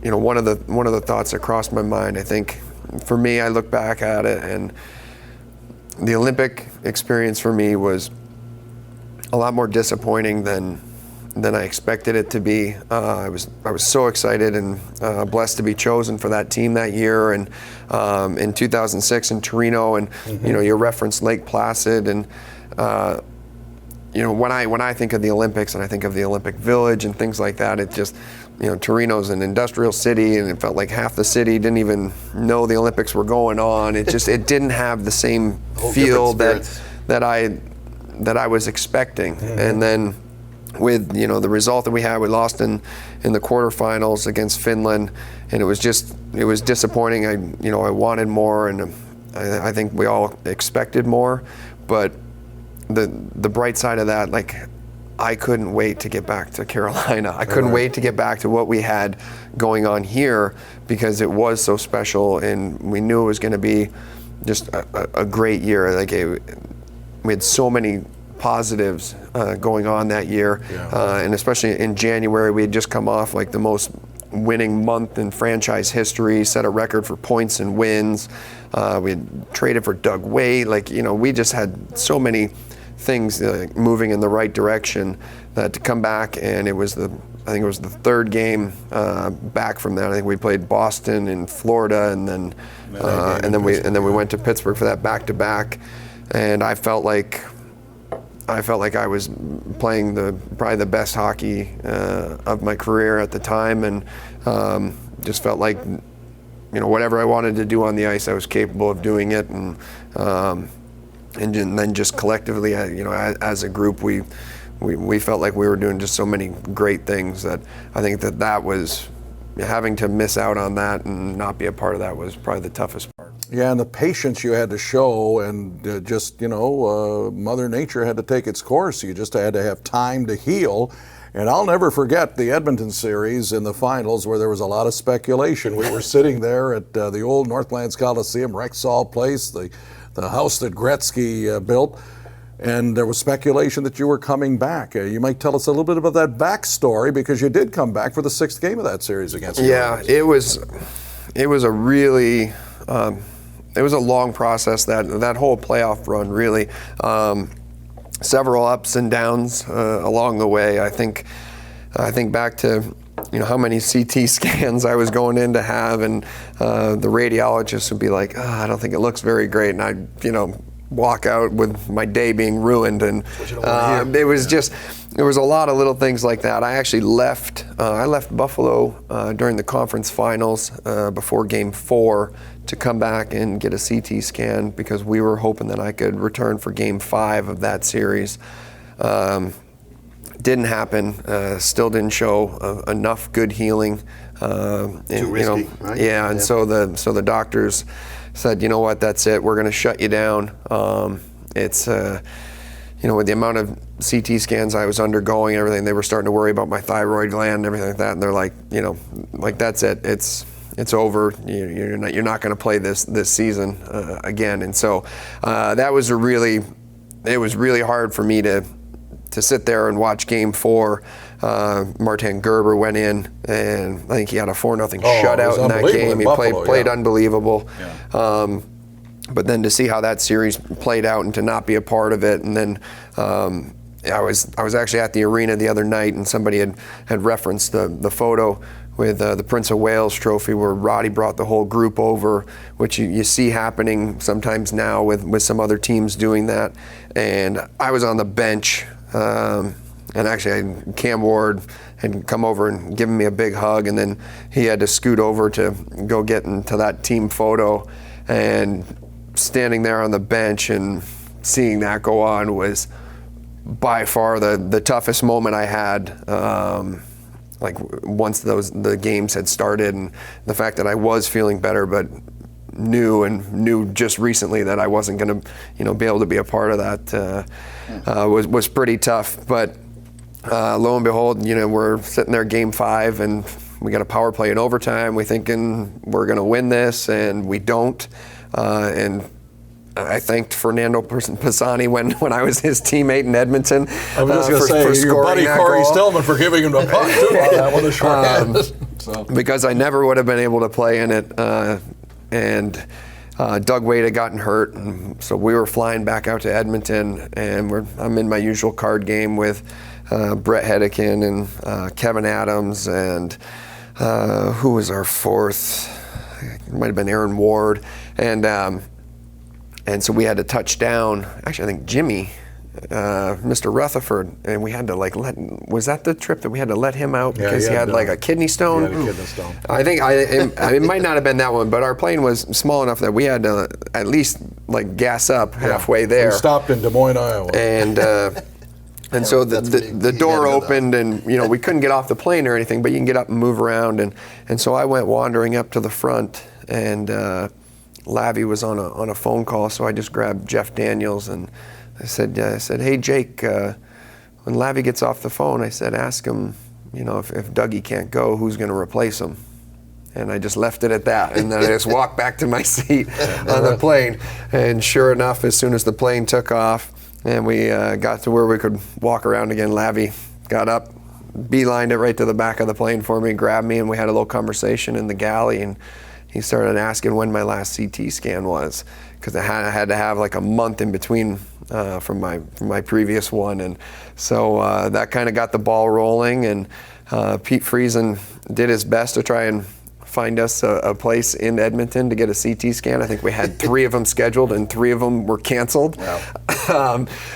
One of the thoughts that crossed my mind. I think for me, I look back at it, and the Olympic experience for me was a lot more disappointing than I expected it to be. I was so excited and blessed to be chosen for that team that year, and in 2006 in Torino, and you referenced Lake Placid, and when I think of the Olympics and I think of the Olympic Village and things like that, it just Torino's an industrial city, and it felt like half the city didn't even know the Olympics were going on. It didn't have the same feel that I was expecting. Mm-hmm. And then with the result that we had, we lost in the quarterfinals against Finland, and it was disappointing. I wanted more, and I think we all expected more, but the bright side of that, I couldn't wait to get back to Carolina. I couldn't wait to get back to what we had going on here, because it was so special, and we knew it was going to be just a great year. We had so many positives going on that year, and especially in January, we had just come off the most winning month in franchise history, set a record for points and wins. We had traded for Doug Waite. We just had so many things moving in the right direction that to come back, and I think it was the third game back from that. I think we played Boston and Florida, and then we went to Pittsburgh for that back-to-back, and I felt like I was playing probably the best hockey of my career at the time, and just felt like whatever I wanted to do on the ice, I was capable of doing it, and then just collectively, as a group, we felt like we were doing just so many great things that I think that was having to miss out on that and not be a part of that was probably the toughest part. Yeah, and the patience you had to show, and Mother Nature had to take its course. You just had to have time to heal. And I'll never forget the Edmonton series in the finals where there was a lot of speculation. We were sitting there at the old Northlands Coliseum, Rexall Place, the house that Gretzky built, and there was speculation that you were coming back. You might tell us a little bit about that backstory, because you did come back for the 6th game of that series against the Oilers. It was a really it was a long process, that whole playoff run, really. Several ups and downs along the way. I think back to how many CT scans I was going in to have, and the radiologist would be like, I don't think it looks very great, and I'd walk out with my day being ruined, and it was just, there was a lot of little things like that. I actually left Buffalo during the conference finals before Game 4 to come back and get a CT scan, because we were hoping that I could return for Game 5 of that series. Didn't happen. Still didn't show enough good healing. Too risky, right? Yeah, and so the doctors said, you know what, that's it. We're going to shut you down. It's with the amount of CT scans I was undergoing and everything, they were starting to worry about my thyroid gland and everything like that. And they're like, that's it. It's over. You're not going to play this season again. And so it was really hard for me to sit there and watch Game 4. Martin Gerber went in, and I think he had a 4-0 shutout in that game. He played unbelievable. Yeah. But then to see how that series played out and to not be a part of it, and then I was actually at the arena the other night, and somebody had referenced the photo with the Prince of Wales trophy where Roddy brought the whole group over, which you see happening sometimes now with some other teams doing that. And I was on the bench, and actually Cam Ward had come over and given me a big hug, and then he had to scoot over to go get into that team photo. And standing there on the bench and seeing that go on was by far the toughest moment I had. Once the games had started, and the fact that I was feeling better, but knew just recently that I wasn't going to be able to be a part of that was pretty tough. But lo and behold, we're sitting there Game 5, and we got a power play in overtime. We're thinking we're going to win this, and we don't. And I thanked Fernando Pisani when I was his teammate in Edmonton. I was just going to say, your buddy Corey Stillman for giving him the puck too on that one, the shorthanded. Because I never would have been able to play in it. And Doug Waite had gotten hurt, and so we were flying back out to Edmonton, and I'm in my usual card game with Brett Hedican and Kevin Adams, and who was our fourth? It might have been Aaron Ward, and so we had to touch down. Actually, I think Jimmy, Mr. Rutherford, and we had to was that the trip that we had to let him out because he had a kidney stone? He had a kidney stone. I think it might not have been that one, but our plane was small enough that we had to at least gas up halfway there. We stopped in Des Moines, Iowa. And so the door opened, and we couldn't get off the plane or anything, but you can get up and move around. And so I went wandering up to the front, and Lavi was on a phone call, so I just grabbed Jeff Daniels and I said, hey Jake, when Lavi gets off the phone, I said, ask him, if Dougie can't go, who's going to replace him? And I just left it at that, and then I just walked back to my seat on the plane. And sure enough, as soon as the plane took off and we got to where we could walk around again, Lavi got up, beelined it right to the back of the plane for me, grabbed me, and we had a little conversation in the galley, and he started asking when my last CT scan was, because I had to have like a month in between from my previous one, and so that kind of got the ball rolling, and Pete Friesen did his best to try and find us a place in Edmonton to get a CT scan. I think we had 3 of them scheduled and 3 of them were canceled,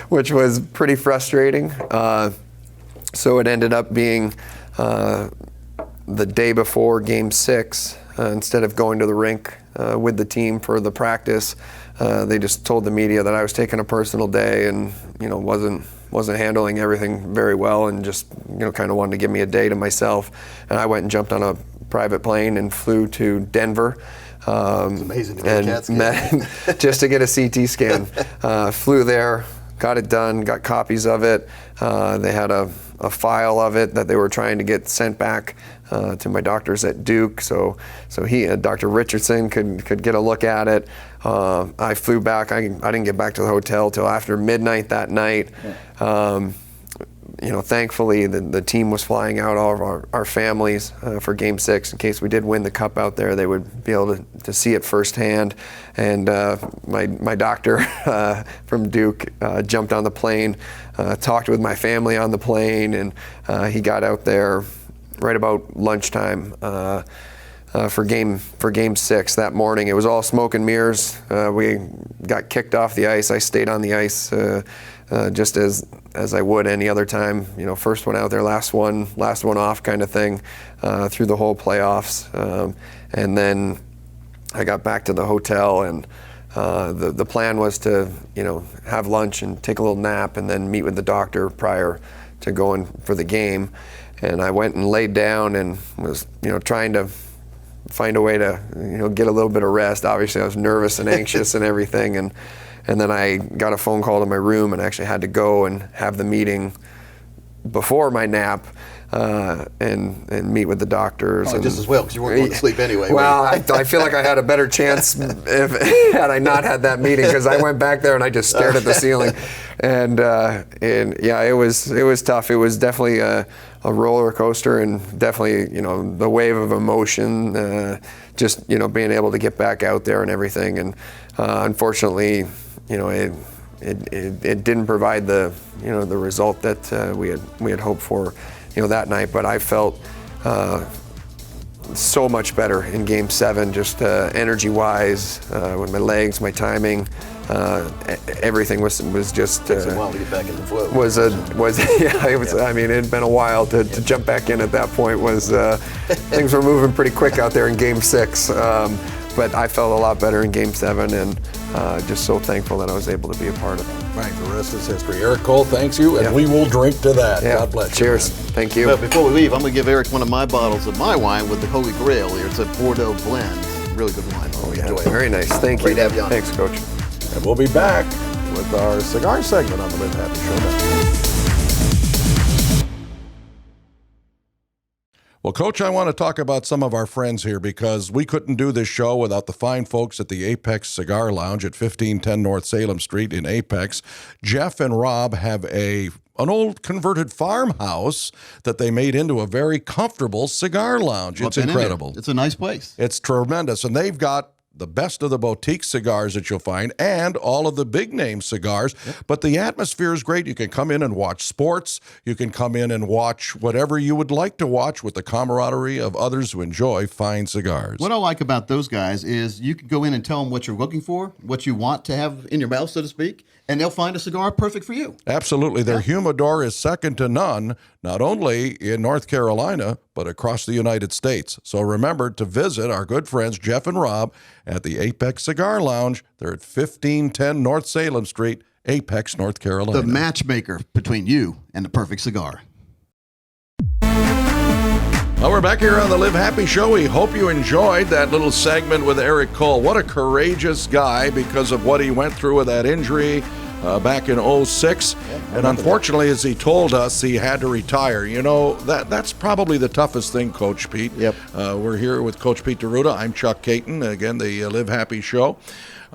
which was pretty frustrating. So it ended up being the day before Game 6. Instead of going to the rink with the team for the practice, they just told the media that I was taking a personal day and wasn't handling everything very well, and just kind of wanted to give me a day to myself. And I went and jumped on a private plane and flew to Denver. It's amazing to get a CAT scan. Just to get a CT scan. Flew there, got it done, got copies of it. They had a file of it that they were trying to get sent back to my doctors at Duke, so he, Dr. Richardson, could get a look at it. I flew back. I didn't get back to the hotel till after midnight that night. Thankfully the team was flying out, all of our families, for Game 6 in case we did win the cup out there. They would be able to see it firsthand. And my doctor from Duke jumped on the plane, talked with my family on the plane, and he got out there right about lunchtime for game 6 that morning. It was all smoke and mirrors. We got kicked off the ice. I stayed on the ice just as I would any other time. First one out there, last one off kind of thing through the whole playoffs. And then I got back to the hotel, and the plan was to have lunch and take a little nap and then meet with the doctor prior to going for the game. And I went and laid down and was trying to find a way to get a little bit of rest. Obviously I was nervous and anxious and everything, and then I got a phone call to my room and actually had to go and have the meeting before my nap and meet with the doctors. Oh, just as well, because you weren't going to sleep anyway. Well, I feel like I had a better chance had I not had that meeting, because I went back there and I just stared at the ceiling, and yeah, it was tough. It was definitely a roller coaster, and definitely the wave of emotion, just being able to get back out there and everything. And unfortunately, it didn't provide the the result that we had hoped for that night. But I felt so much better in Game 7, just energy-wise, with my legs, my timing. Everything was just takes a while to get back in the flow. Yeah, it was. I mean, it had been a while to jump back in at that point. Things were moving pretty quick out there in Game 6, but I felt a lot better in Game 7, and just so thankful that I was able to be a part of it. Right, the rest is history. Erik Cole, thanks you, and we will drink to that. Yeah. God bless you. Cheers. Thank you. Well, before we leave, I'm going to give Erik one of my bottles of my wine with the Holy Grail here. It's a Bordeaux blend. Really good wine. Oh, yeah. Enjoy it. Very nice. Thank you. Great to have you on. Thanks, Coach. And we'll be back with our cigar segment on the Live Happy Show next. Well, Coach, I want to talk about some of our friends here, because we couldn't do this show without the fine folks at the Apex Cigar Lounge at 1510 North Salem Street in Apex. Jeff and Rob have an old converted farmhouse that they made into a very comfortable cigar lounge. It's incredible. It's a nice place. It's tremendous. And they've got the best of the boutique cigars that you'll find, and all of the big name cigars. Yep. But the atmosphere is great. You can come in and watch sports. You can come in and watch whatever you would like to watch with the camaraderie of others who enjoy fine cigars. What I like about those guys is you can go in and tell them what you're looking for, what you want to have in your mouth, so to speak, and they'll find a cigar perfect for you. Absolutely. Their humidor is second to none, not only in North Carolina, but across the United States. So remember to visit our good friends Jeff and Rob at the Apex Cigar Lounge. They're at 1510 North Salem Street, Apex, North Carolina. The matchmaker between you and the perfect cigar. Well, we're back here on the Live Happy Show. We hope you enjoyed that little segment with Erik Cole. What a courageous guy, because of what he went through with that injury back in 2006. And unfortunately, as he told us, he had to retire. That's probably the toughest thing, Coach Pete. Yep. We're here with Coach Pete DeRuda. I'm Chuck Caton, again, the Live Happy Show.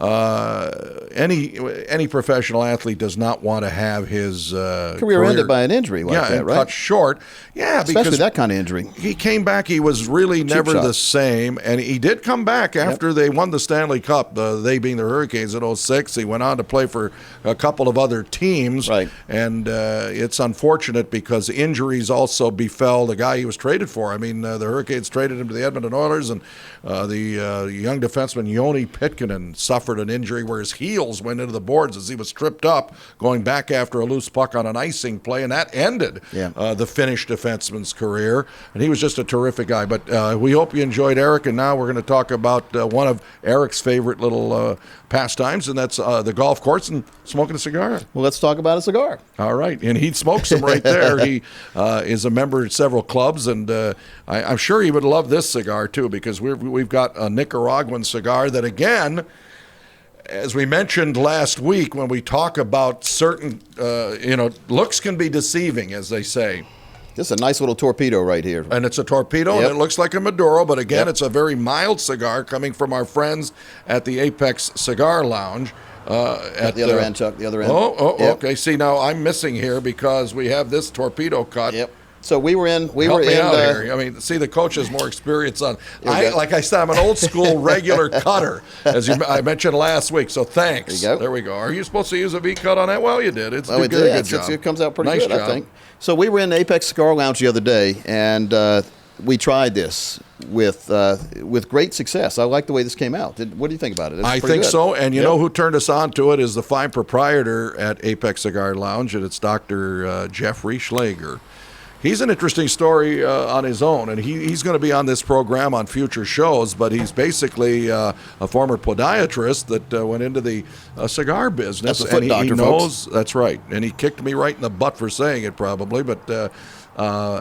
any professional athlete does not want to have his career ended by an injury like that, right? Cut short. Yeah, especially because that kind of injury. He came back. He was really never the same, and he did come back after they won the Stanley Cup. They being the Hurricanes in 2006. He went on to play for a couple of other teams, right? And it's unfortunate because injuries also befell the guy he was traded for. I mean, the Hurricanes traded him to the Edmonton Oilers, and the young defenseman Joni Pitkanen suffered an injury where his heels went into the boards as he was tripped up going back after a loose puck on an icing play, and that ended the Finnish defenseman's career. And he was just a terrific guy. But we hope you enjoyed Erik, and now we're going to talk about one of Erik's favorite little pastimes, and that's the golf course and smoking a cigar. Well, let's talk about a cigar. All right, and he smokes them right there. He is a member of several clubs, and I'm sure he would love this cigar too, because we've got a Nicaraguan cigar that, again, as we mentioned last week, when we talk about certain, looks can be deceiving, as they say. This is a nice little torpedo right here. And it's a torpedo, and it looks like a Maduro, but again, it's a very mild cigar coming from our friends at the Apex Cigar Lounge. At the other end, Chuck, the other end. Okay. See, now I'm missing here because we have this torpedo cut. Yep. So we were in. Help me out here. I mean, see, the coach has more experience on. Like I said, I'm an old school regular cutter, as I mentioned last week. So thanks. There you go. There we go. Are you supposed to use a V cut on that? Well, you did. It's a good job. It comes out pretty nice good, job. I think. So we were in Apex Cigar Lounge the other day, and we tried this with great success. I like the way this came out. What do you think about it? I think so. And you know who turned us on to it is the fine proprietor at Apex Cigar Lounge, and it's Dr. Jeffrey Schlager. He's an interesting story on his own, and he's going to be on this program on future shows, but he's basically a former podiatrist that went into the cigar business. That's a foot doctor, he knows, folks. That's right. And he kicked me right in the butt for saying it probably, but...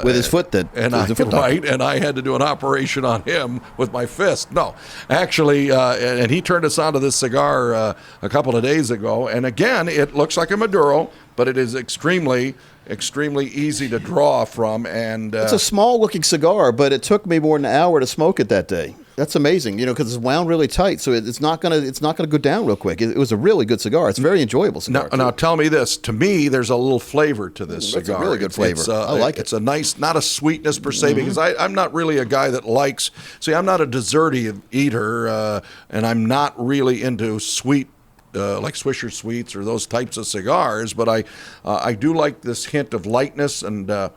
with his foot, and I had to do an operation on him with my fist. No, actually, and he turned us on to this cigar a couple of days ago, and again, it looks like a Maduro, but it is extremely easy to draw from, and it's a small-looking cigar, but it took me more than an hour to smoke it that day. That's amazing, because it's wound really tight, so it's not gonna go down real quick. It was a really good cigar. It's a very enjoyable cigar. Now tell me this: to me, there's a little flavor to this cigar. It's a really good flavor. I like it. It's a nice, not a sweetness per se, because I'm not really a guy that likes. See, I'm not a dessert eater, and I'm not really into sweet. Like Swisher Sweets or those types of cigars, but I do like this hint of lightness, and the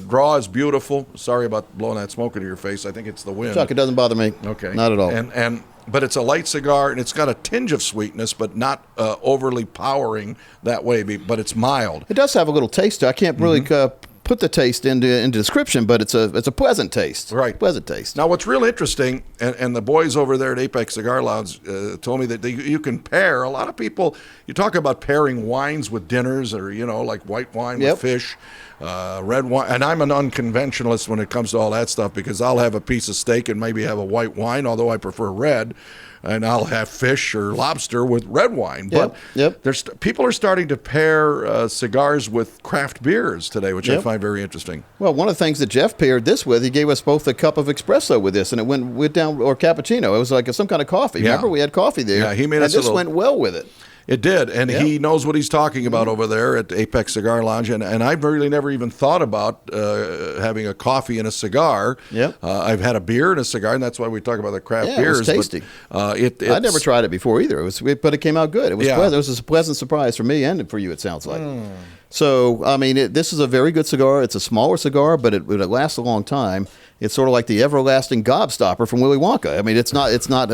draw is beautiful. Sorry about blowing that smoke into your face. I think it's the wind. Chuck, it doesn't bother me. Okay, not at all. But it's a light cigar, and it's got a tinge of sweetness, but not overly powering that way. But it's mild. It does have a little taste. I can't really put the taste into description, but it's a pleasant taste. Right. Pleasant taste. Now, what's real interesting, and the boys over there at Apex Cigar Lounge told me that you can pair, a lot of people, you talk about pairing wines with dinners, or, like white wine with fish, red wine. And I'm an unconventionalist when it comes to all that stuff, because I'll have a piece of steak and maybe have a white wine, although I prefer red. And I'll have fish or lobster with red wine. But people are starting to pair cigars with craft beers today, which I find very interesting. Well, one of the things that Jeff paired this with, he gave us both a cup of espresso with this, and it went down, or cappuccino. It was like some kind of coffee. Yeah. Remember, we had coffee there. Yeah, he made us this went well with it. It did, and he knows what he's talking about over there at Apex Cigar Lounge, and I've really never even thought about having a coffee and a cigar. I've had a beer and a cigar, and that's why we talk about the craft beers. It was tasty. I'd never tried it before either. But it came out good. It was pleasant. It was a pleasant surprise for me and for you, it sounds like. So, I mean, this is a very good cigar. It's a smaller cigar, but it lasts a long time. It's sort of like the everlasting gobstopper from Willy Wonka. I mean, it's not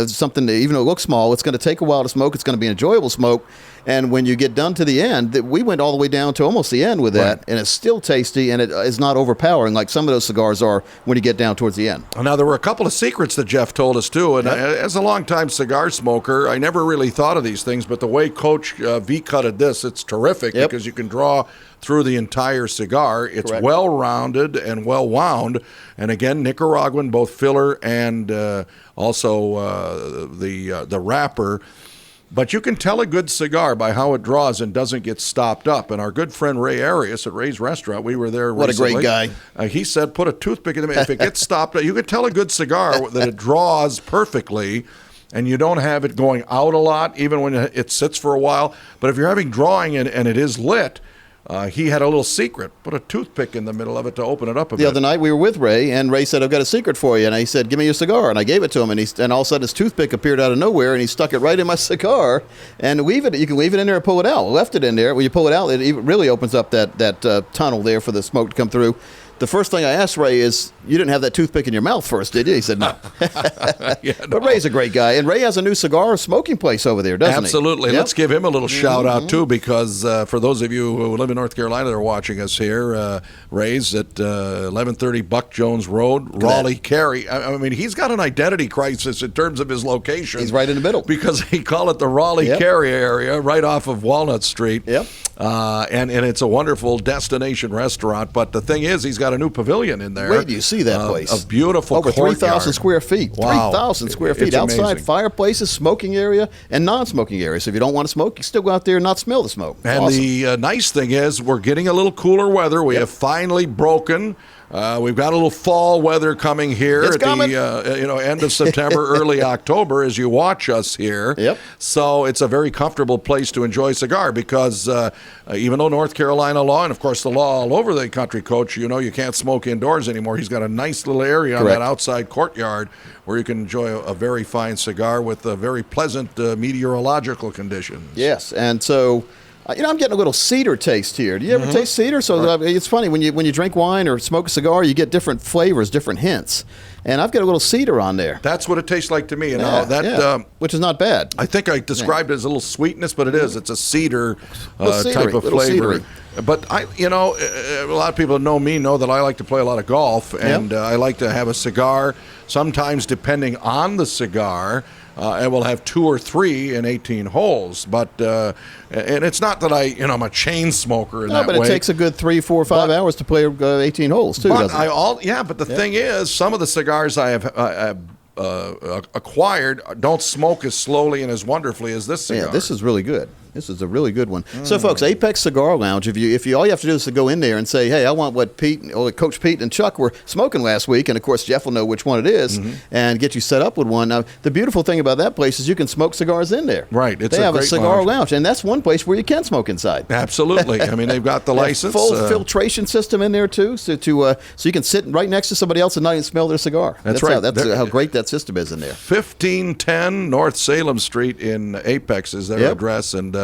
something that, even though it looks small, it's going to take a while to smoke. It's going to be an enjoyable smoke. And when you get done to the end, we went all the way down to almost the end with that, and it's still tasty, and it is not overpowering like some of those cigars are when you get down towards the end. Now, there were a couple of secrets that Jeff told us, too. And as a longtime cigar smoker, I never really thought of these things, but the way Coach V-cutted this, it's terrific because you can draw through the entire cigar. It's well-rounded and well-wound. And again, Nicaraguan, both filler and also the wrapper. But you can tell a good cigar by how it draws and doesn't get stopped up. And our good friend Ray Arias at Ray's Restaurant, we were there recently. What a great guy. He said, put a toothpick in it. If it gets stopped up, you can tell a good cigar that it draws perfectly. and you don't have it going out a lot, even when it sits for a while. But if you're having drawing and it is lit, he had a little secret. Put a toothpick in the middle of it to open it up a bit. The other night we were with Ray, and Ray said, "I've got a secret for you." And he said, "Give me your cigar." And I gave it to him, and all of a sudden his toothpick appeared out of nowhere, and he stuck it right in my cigar. And you can leave it in there and pull it out. Left it in there. When you pull it out, it really opens up that tunnel there for the smoke to come through. The first thing I asked Ray is, "You didn't have that toothpick in your mouth first, did you?" He said, "No." Yeah, no. But Ray's a great guy, and Ray has a new cigar smoking place over there, doesn't Absolutely. he? Let's give him a little shout out too, because for those of you who live in North Carolina that are watching us here, Ray's at 1130 Buck Jones Road, Raleigh, Cary. I mean, he's got an identity crisis in terms of his location. He's right in the middle because he call it the Raleigh Cary area, right off of Walnut Street. Yep. And it's a wonderful destination restaurant. But the thing is, he's got a new pavilion in there. Wait, do you see that place? A beautiful over courtyard. 3,000 square feet. Wow. 3,000 square feet. It's Outside amazing. fireplaces, smoking area, and non-smoking areas. So if you don't want to smoke, you can still go out there and not smell the smoke. It's And awesome. the nice thing is, we're getting a little cooler weather. We have finally broken. We've got a little fall weather coming here It's at coming. the end of September, early October, as you watch us here. Yep. So it's a very comfortable place to enjoy a cigar, because even though North Carolina law, and of course the law all over the country, Coach, you can't smoke indoors anymore. He's got a nice little area on Correct. that outside courtyard where you can enjoy a very fine cigar with very pleasant meteorological conditions. Yes, and so I'm getting a little cedar taste here. Do you ever taste cedar? So it's funny when you drink wine or smoke a cigar, you get different flavors, different hints. And I've got a little cedar on there. That's what it tastes like to me. And which is not bad. I think I described it as a little sweetness, but it is. It's a cedar Cedary, type of little flavor. cedary. But a lot of people know me know that I like to play a lot of golf, and I like to have a cigar. Sometimes, depending on the cigar, I will have 2 or 3 in 18 holes. But and it's not that I'm a chain smoker in that but way. it takes a good 3, 4, 5 hours to play 18 holes too. But doesn't it? But the thing is, some of the cigars I have acquired don't smoke as slowly and as wonderfully as this cigar. Yeah, this is really good. This is a really good one. So, folks, Apex Cigar Lounge. If you all you have to do is to go in there and say, "Hey, I want what Coach Pete and Chuck were smoking last week," and of course Jeff will know which one it is, and get you set up with one. Now, the beautiful thing about that place is you can smoke cigars in there. Right. It's they a have a great cigar lounge, and that's one place where you can smoke inside. Absolutely. I mean, they've got the license. Full filtration system in there too, so you can sit right next to somebody else and not even smell their cigar. That's right. That's how great that system is in there. 1510 North Salem Street in Apex is their address, and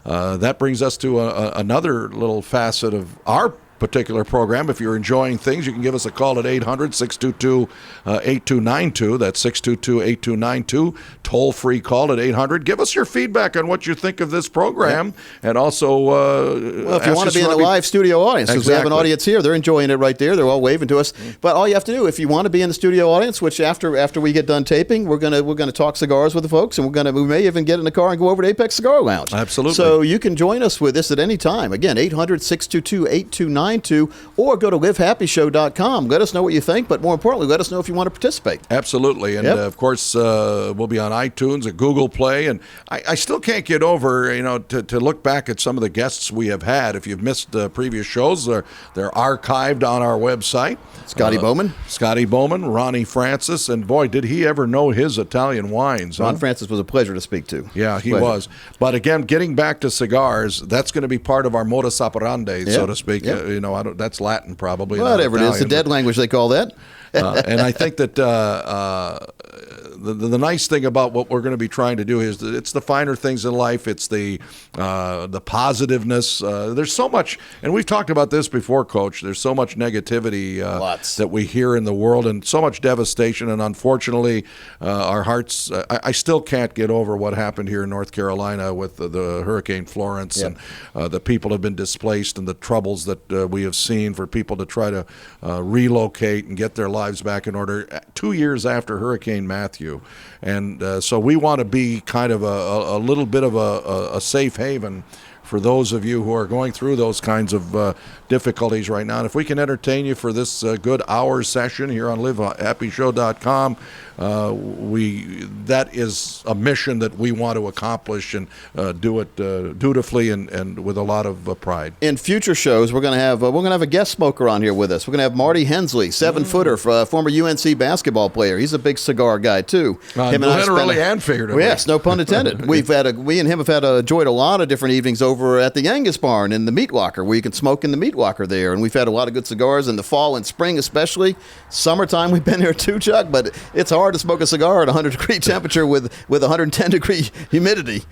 that brings us to another little facet of our particular program. If you're enjoying things, you can give us a call at 800-622-8292. That's 622-8292. Toll-free call at 800. Give us your feedback on what you think of this program, and also well, if you want to be in a live studio audience, because we have an audience here, they're enjoying it right there. They're all waving to us. But all you have to do, if you want to be in the studio audience, which after we get done taping, we're gonna talk cigars with the folks, and we may even get in the car and go over to Apex Cigar Lounge. Absolutely. So you can join us with this at any time. Again, 800-622-8292. Or go to livehappyshow.com. Let us know what you think, but more importantly, let us know if you want to participate. Absolutely. And of course, we'll be on iTunes and Google Play. And I still can't get over, to look back at some of the guests we have had. If you've missed previous shows, they're archived on our website. Scotty Bowman, Ronnie Francis, and boy, did he ever know his Italian wines. Ron Francis was a pleasure to speak to. Yeah, he was. But again, getting back to cigars, that's going to be part of our modus operandi, so to speak. That's Latin probably. Whatever it is, the dead language they call that. And I think that the nice thing about what we're going to be trying to do is that it's the finer things in life. It's the positiveness. There's so much, and we've talked about this before, Coach. There's so much negativity that we hear in the world, and so much devastation. And unfortunately, our hearts. I still can't get over what happened here in North Carolina with the Hurricane Florence, and the people have been displaced, and the troubles that we have seen for people to try to relocate and get their lives back in order 2 years after Hurricane Matthew. And so we want to be kind of a little bit of a safe haven for those of you who are going through those kinds of difficulties right now. And if we can entertain you for this good hour session here on livehappyshow.com, that is a mission that we want to accomplish and do it dutifully and with a lot of pride. In future shows, we're gonna have a guest smoker on here with us. We're gonna have Marty Hensley, 7-footer, former UNC basketball player. He's a big cigar guy too. Literally and figuratively. Yes, no pun intended. We and him have enjoyed a lot of different evenings over at the Angus Barn in the Meat Walker, where you can smoke in the Meat Walker there. And we've had a lot of good cigars in the fall and spring, especially. Summertime, we've been there too, Chuck. But it's hard to smoke a cigar at 100-degree temperature with 110-degree humidity.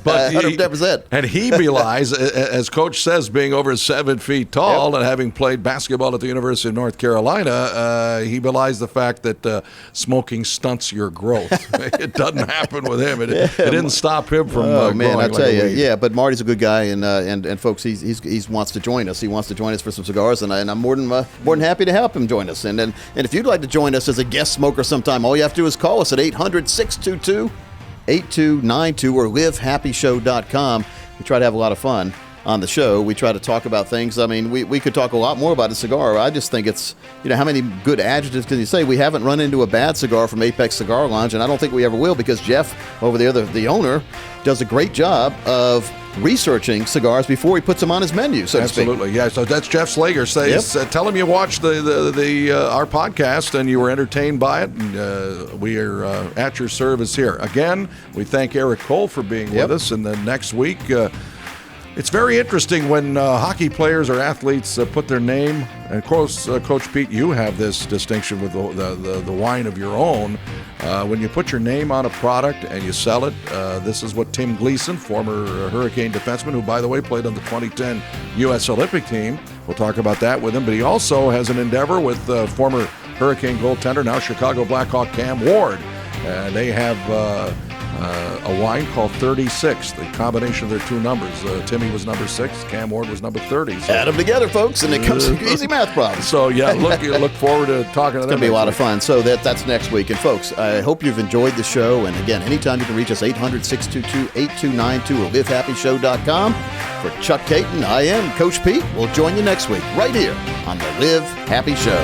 But 110%. And he belies, as Coach says, being over 7 feet tall and having played basketball at the University of North Carolina, he belies the fact that smoking stunts your growth. It doesn't happen with him. It didn't stop him from growing. I tell like you, a weed. yeah. But Marty's a good guy, and folks, he wants to join us. He wants to join us for some cigars, and I'm more than happy to help him join us. And if you'd like to join us as a guest smoker sometime, all you have to do is call us at 800-622-8292 or livehappyshow.com. We try to have a lot of fun on the show. We try to talk about things. I mean, we could talk a lot more about a cigar. I just think it's, how many good adjectives can you say? We haven't run into a bad cigar from Apex Cigar Lounge, and I don't think we ever will, because Jeff over there, the owner, does a great job of researching cigars before he puts them on his menu, so to speak. Absolutely, yeah. So that's Jeff Slager. Tell him you watched our podcast and you were entertained by it, and we are at your service here. Again, we thank Erik Cole for being with us, and then next week, it's very interesting when hockey players or athletes put their name, and of course, Coach Pete, you have this distinction with the wine of your own. When you put your name on a product and you sell it, this is what Tim Gleason, former Hurricane defenseman, who, by the way, played on the 2010 U.S. Olympic team. We'll talk about that with him. But he also has an endeavor with former Hurricane goaltender, now Chicago Blackhawk Cam Ward. They have a wine called 36, the combination of their two numbers. Timmy was number 6, Cam Ward was number 30. So. Add them together, folks, and it comes to easy math problems. So, yeah, look forward to talking to them. It's going to be a lot of fun. So that's next week. And, folks, I hope you've enjoyed the show. And, again, anytime you can reach us, 800-622-8292 or livehappyshow.com. For Chuck Caton, I am Coach Pete. We'll join you next week right here on the Live Happy Show.